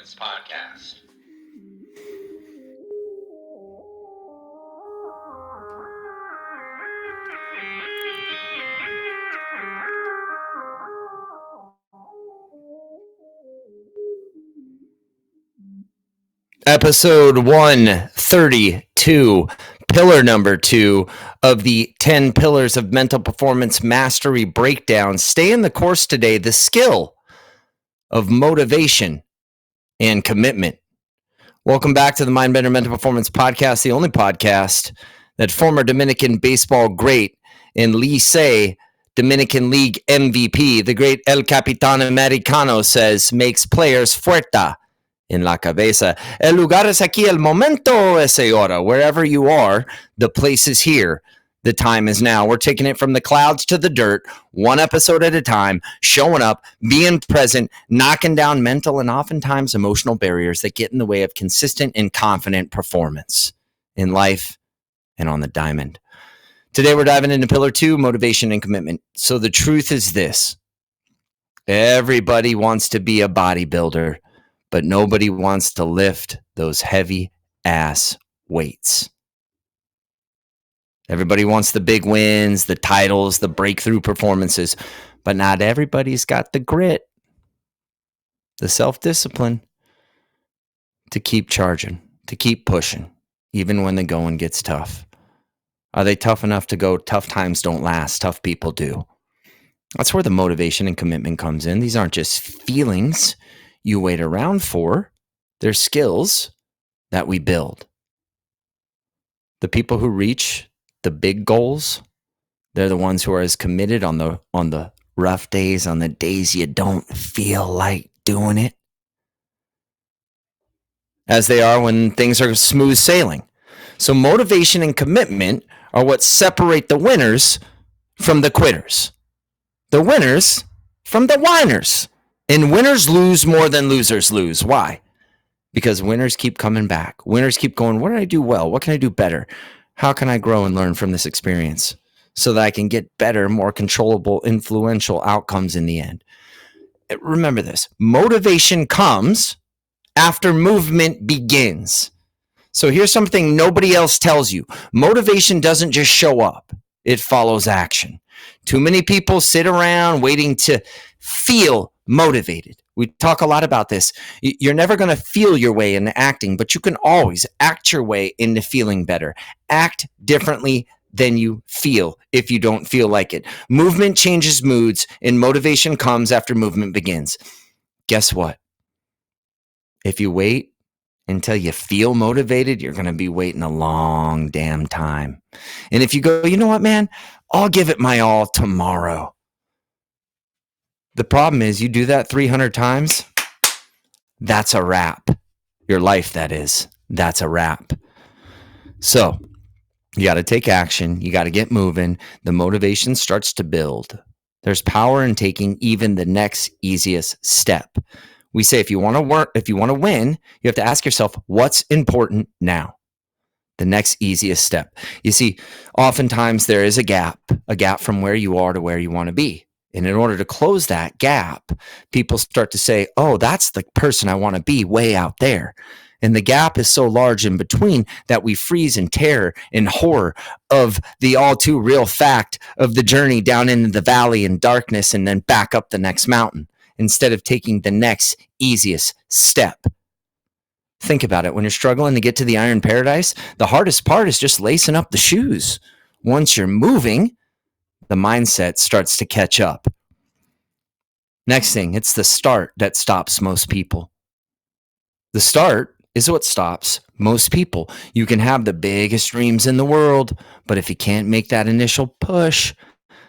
Performance Podcast. Episode 132, pillar number 2 of the 10 pillars of mental performance mastery breakdown. Stay in the course today, the skill of motivation and commitment. Welcome back to the Mindbender Mental Performance Podcast, the only podcast that former Dominican baseball great and Licey Dominican League MVP, the great El Capitan Americano, says makes players fuerza en la cabeza. El lugar es aquí, el momento es ahora. Wherever you are, the place is here. The time is now. We're taking it from the clouds to the dirt, one episode at a time, showing up, being present, knocking down mental and oftentimes emotional barriers that get in the way of consistent and confident performance in life and on the diamond. Today, we're diving into pillar 2, motivation and commitment. So the truth is this: everybody wants to be a bodybuilder, but nobody wants to lift those heavy ass weights. Everybody wants the big wins, the titles, the breakthrough performances, but not everybody's got the grit, the self-discipline to keep charging, to keep pushing, even when the going gets tough. Are they tough enough to go, tough times don't last, tough people do? That's where the motivation and commitment comes in. These aren't just feelings you wait around for. They're skills that we build. The people who reach the big goals, they're the ones who are as committed on the rough days, on the days you don't feel like doing it, as they are when things are smooth sailing. So motivation and commitment are what separate the winners from the quitters, the winners from the whiners. And winners lose more than losers lose. Why? Because winners keep coming back. Winners keep going, what did I do well? What can I do better? How can I grow and learn from this experience so that I can get better, more controllable, influential outcomes in the end? Remember this: motivation comes after movement begins. So here's something nobody else tells you. Motivation doesn't just show up. It follows action. Too many people sit around waiting to feel motivated. We talk a lot about this. You're never going to feel your way into acting, but you can always act your way into feeling better. Act differently than you feel if you don't feel like it. Movement changes moods, and motivation comes after movement begins. Guess what? If you wait until you feel motivated, you're going to be waiting a long damn time. And if you go, you know what, man, I'll give it my all tomorrow. The problem is you do that 300 times, that's a wrap. Your life, that is. That's a wrap. So you got to take action. You got to get moving. The motivation starts to build. There's power in taking even the next easiest step. We say if you want to win, you have to ask yourself, what's important now? The next easiest step. You see, oftentimes there is a gap from where you are to where you want to be. And in order to close that gap, people start to say, oh, that's the person I want to be way out there. And the gap is so large in between that we freeze in terror and horror of the all too real fact of the journey down into the valley in darkness and then back up the next mountain instead of taking the next easiest step. Think about it. When you're struggling to get to the iron paradise, the hardest part is just lacing up the shoes. Once you're moving, the mindset starts to catch up. Next thing, it's the start that stops most people. The start is what stops most people. You can have the biggest dreams in the world, but if you can't make that initial push,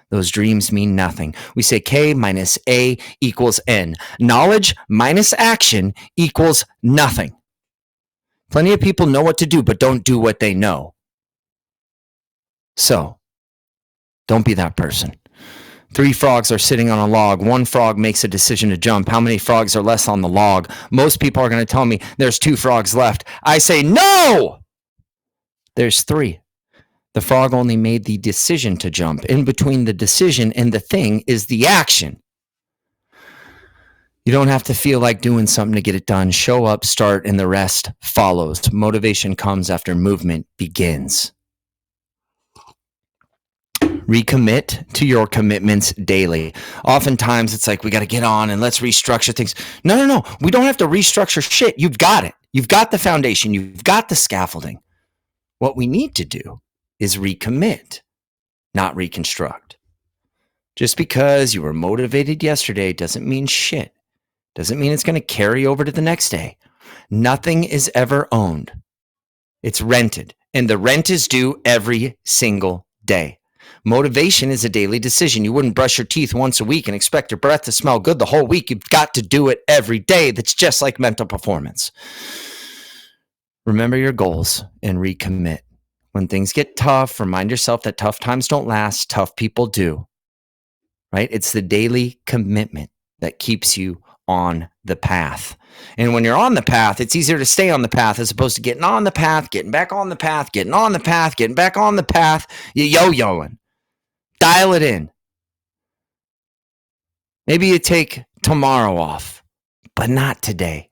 those dreams mean nothing. We say K minus A equals N. Knowledge minus action equals nothing. Plenty of people know what to do, but don't do what they know. So, don't be that person. 3 frogs are sitting on a log. 1 frog makes a decision to jump. How many frogs are left on the log? Most people are going to tell me there's 2 frogs left. I say, no! There's 3. The frog only made the decision to jump. In between the decision and the thing is the action. You don't have to feel like doing something to get it done. Show up, start, and the rest follows. Motivation comes after movement begins. Recommit to your commitments daily. Oftentimes it's like we got to get on and let's restructure things. No. We don't have to restructure shit. You've got it. You've got the foundation. You've got the scaffolding. What we need to do is recommit, not reconstruct. Just because you were motivated yesterday doesn't mean shit. Doesn't mean it's going to carry over to the next day. Nothing is ever owned. It's rented, and the rent is due every single day. Motivation is a daily decision. You wouldn't brush your teeth once a week and expect your breath to smell good the whole week. You've got to do it every day. That's just like mental performance. Remember your goals and recommit. When things get tough, remind yourself that tough times don't last. Tough people do. Right? It's the daily commitment that keeps you on the path. And when you're on the path, it's easier to stay on the path as opposed to getting on the path, getting back on the path, getting on the path, getting back on the path. You yo-yoing. Dial it in. Maybe you take tomorrow off, but not today.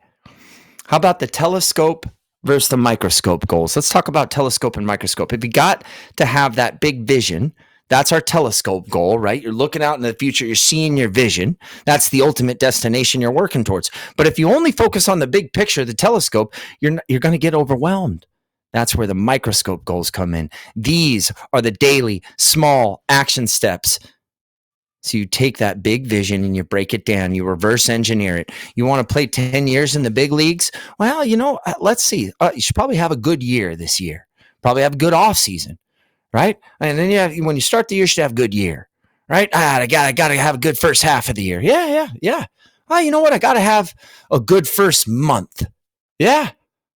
How about the telescope versus the microscope goals? Let's talk about telescope and microscope. If you got to have that big vision, that's our telescope goal, right? You're looking out in the future. You're seeing your vision. That's the ultimate destination you're working towards. But if you only focus on the big picture, the telescope, you're going to get overwhelmed. That's where the microscope goals come in. These are the daily, small action steps. So you take that big vision and you break it down. You reverse engineer it. You want to play 10 years in the big leagues? Well, let's see. You should probably have a good year this year. Probably have a good off season. Right? And then when you start the year, you should have a good year, right? I got to have a good first half of the year. Yeah. Oh, you know what? I got to have a good first month. Yeah.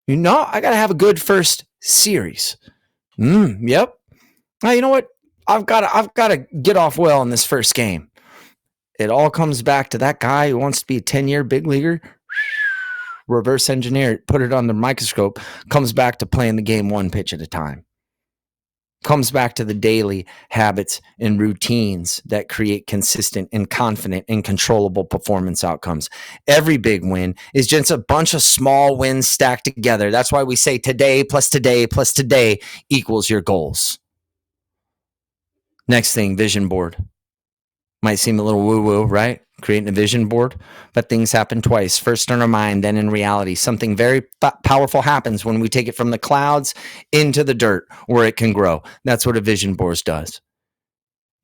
I got to have a good first series. Yep. Oh, you know what? I've got to get off well in this first game. It all comes back to that guy who wants to be a 10-year big leaguer. Reverse engineer it, put it on the microscope, comes back to playing the game one pitch at a time. Comes back to the daily habits and routines that create consistent and confident and controllable performance outcomes. Every big win is just a bunch of small wins stacked together. That's why we say today plus today plus today equals your goals. Next thing, vision board. Might seem a little woo-woo, right? Creating a vision board, but things happen twice. First in our mind, then in reality. Something very powerful happens when we take it from the clouds into the dirt where it can grow. That's what a vision board does.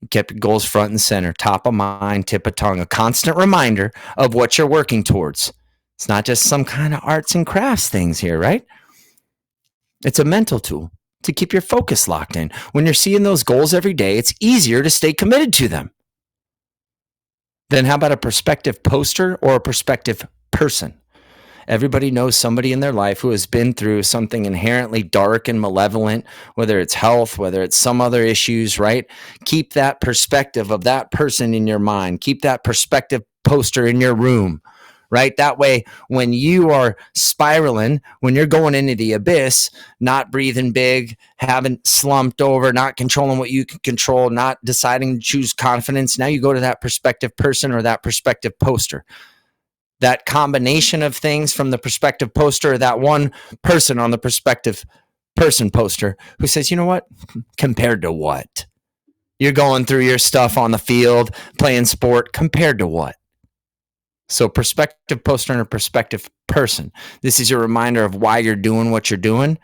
You kept your goals front and center, top of mind, tip of tongue, a constant reminder of what you're working towards. It's not just some kind of arts and crafts things here, right? It's a mental tool to keep your focus locked in. When you're seeing those goals every day, it's easier to stay committed to them. Then how about a perspective poster or a perspective person? Everybody knows somebody in their life who has been through something inherently dark and malevolent, whether it's health, whether it's some other issues, right? Keep that perspective of that person in your mind. Keep that perspective poster in your room, right? That way, when you are spiraling, when you're going into the abyss, not breathing big, having slumped over, not controlling what you can control, not deciding to choose confidence, now you go to that perspective person or that perspective poster. That combination of things from the perspective poster, or that one person on the perspective person poster who says, you know what? Compared to what? You're going through your stuff on the field, playing sport, compared to what? So perspective poster and a perspective person. This is your reminder of why you're doing what you're doing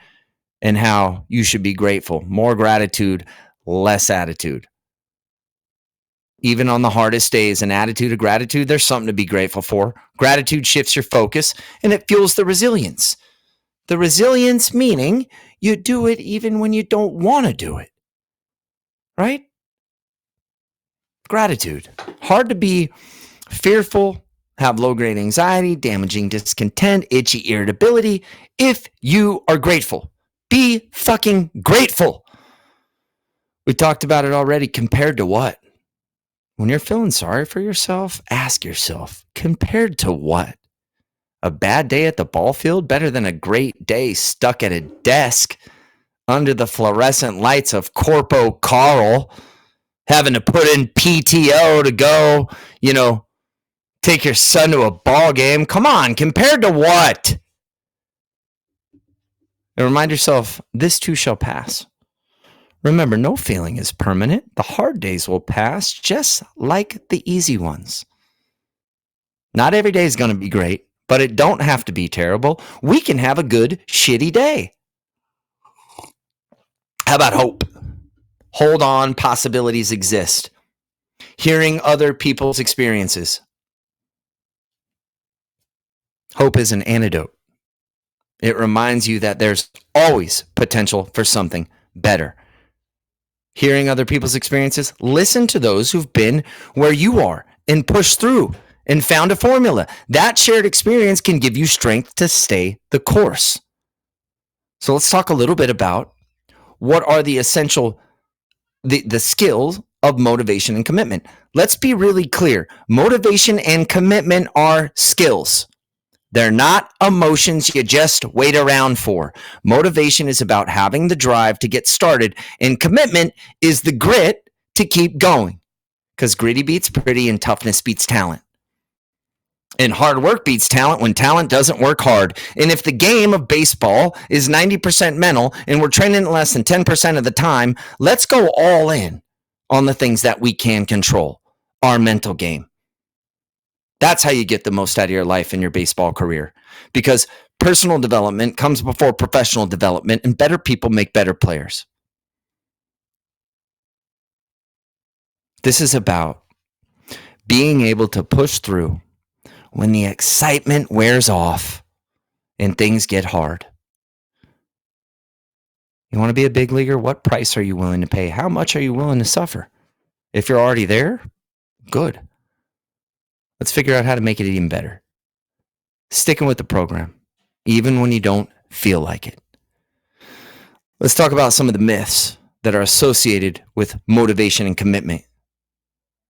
and how you should be grateful. More gratitude, less attitude. Even on the hardest days, an attitude of gratitude, there's something to be grateful for. Gratitude shifts your focus and it fuels the resilience. The resilience meaning you do it even when you don't want to do it. Right? Gratitude. Hard to be fearful, have low-grade anxiety, damaging discontent, itchy irritability if you are grateful. Be fucking grateful. We talked about it already. Compared to what? When you're feeling sorry for yourself, ask yourself, compared to what? A bad day at the ball field better than a great day stuck at a desk under the fluorescent lights of Corpo Carl, having to put in PTO to go, Take your son to a ball game. Come on, compared to what? And remind yourself, this too shall pass. Remember, no feeling is permanent. The hard days will pass just like the easy ones. Not every day is going to be great, but it don't have to be terrible. We can have a good, shitty day. How about hope? Hold on, possibilities exist. Hearing other people's experiences. Hope is an antidote. It reminds you that there's always potential for something better. Hearing other people's experiences, listen to those who've been where you are and pushed through and found a formula. That shared experience can give you strength to stay the course. So let's talk a little bit about what are the essential, the skills of motivation and commitment. Let's be really clear. Motivation and commitment are skills. They're not emotions you just wait around for. Motivation is about having the drive to get started, and commitment is the grit to keep going. Because gritty beats pretty and toughness beats talent. And hard work beats talent when talent doesn't work hard. And if the game of baseball is 90% mental and we're training less than 10% of the time, let's go all in on the things that we can control, our mental game. That's how you get the most out of your life and your baseball career, because personal development comes before professional development, and better people make better players. This is about being able to push through when the excitement wears off and things get hard. You want to be a big leaguer? What price are you willing to pay? How much are you willing to suffer? If you're already there, good. Let's figure out how to make it even better. Sticking with the program, even when you don't feel like it. Let's talk about some of the myths that are associated with motivation and commitment.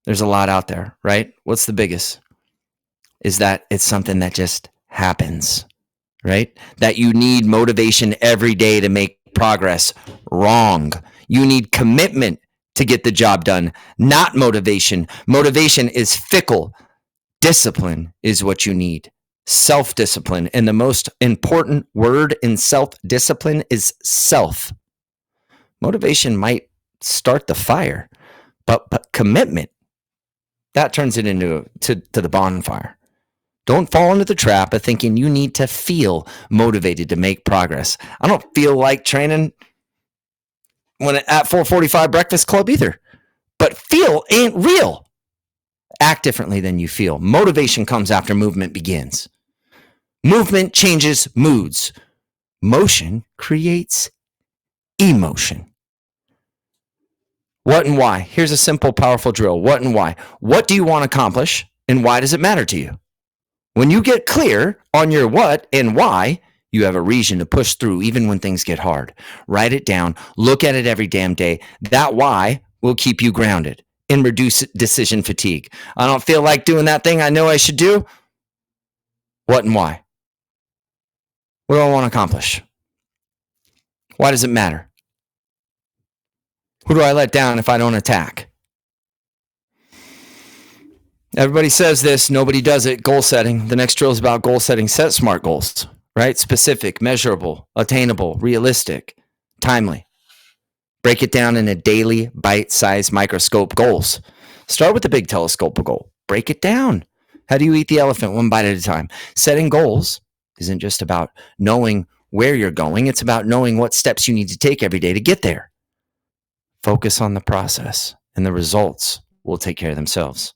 There's a lot out there, right? What's the biggest? Is that it's something that just happens, right? That you need motivation every day to make progress. Wrong. You need commitment to get the job done, not motivation. Motivation is fickle. Discipline is what you need. Self-discipline. And the most important word in self-discipline is self. Motivation might start the fire, but commitment, that turns it into to the bonfire. Don't fall into the trap of thinking you need to feel motivated to make progress. I don't feel like training when at 4:45 Breakfast Club either. But feel ain't real. Act differently than you feel. Motivation comes after movement begins. Movement changes moods. Motion creates emotion. What and why? Here's a simple, powerful drill. What and why? What do you want to accomplish, and why does it matter to you? When you get clear on your what and why, you have a reason to push through even when things get hard. Write it down. Look at it every damn day. That why will keep you grounded and reduce decision fatigue. I don't feel like doing that thing I know I should do. What and why? What do I want to accomplish? Why does it matter? Who do I let down if I don't attack? Everybody says this, nobody does it. Goal setting. The next drill is about goal setting. Set smart goals, right? Specific, measurable, attainable, realistic, timely. Break it down into daily, bite-sized microscope goals. Start with the big telescope goal. Break it down. How do you eat the elephant one bite at a time? Setting goals isn't just about knowing where you're going. It's about knowing what steps you need to take every day to get there. Focus on the process, and the results will take care of themselves.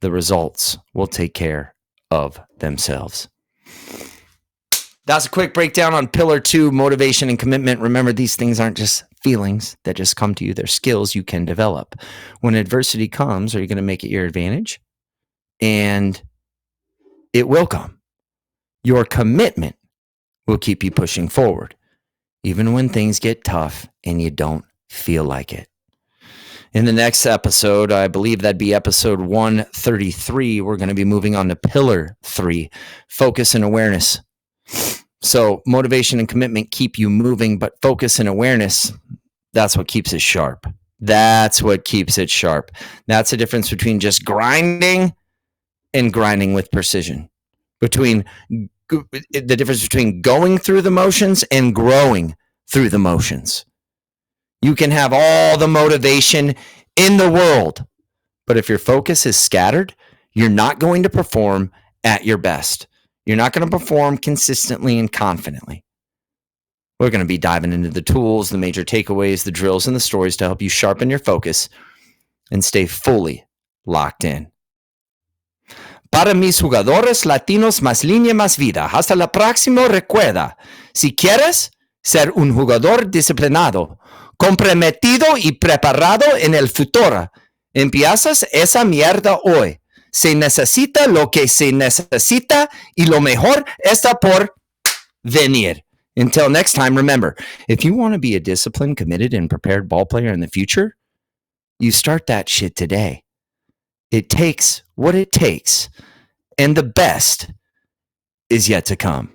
The results will take care of themselves. That's a quick breakdown on pillar 2, motivation and commitment. Remember, these things aren't just feelings that just come to you. They're skills you can develop. When adversity comes, are you going to make it your advantage? And it will come. Your commitment will keep you pushing forward, even when things get tough and you don't feel like it. In the next episode, I believe that'd be episode 133, we're going to be moving on to pillar 3, focus and awareness. So motivation and commitment keep you moving, but focus and awareness, that's what keeps it sharp. That's what keeps it sharp. That's the difference between just grinding and grinding with precision, between the difference between going through the motions and growing through the motions. You can have all the motivation in the world, but if your focus is scattered, you're not going to perform at your best. You're not going to perform consistently and confidently. We're going to be diving into the tools, the major takeaways, the drills, and the stories to help you sharpen your focus and stay fully locked in. Para mis jugadores latinos, más línea, más vida. Hasta la próxima, recuerda, si quieres ser un jugador disciplinado, comprometido y preparado en el futuro, empiezas esa mierda hoy. Se necesita lo que se necesita y lo mejor está por venir. Until next time, remember, if you want to be a disciplined, committed, and prepared ball player in the future, you start that shit today. It takes what it takes, and the best is yet to come.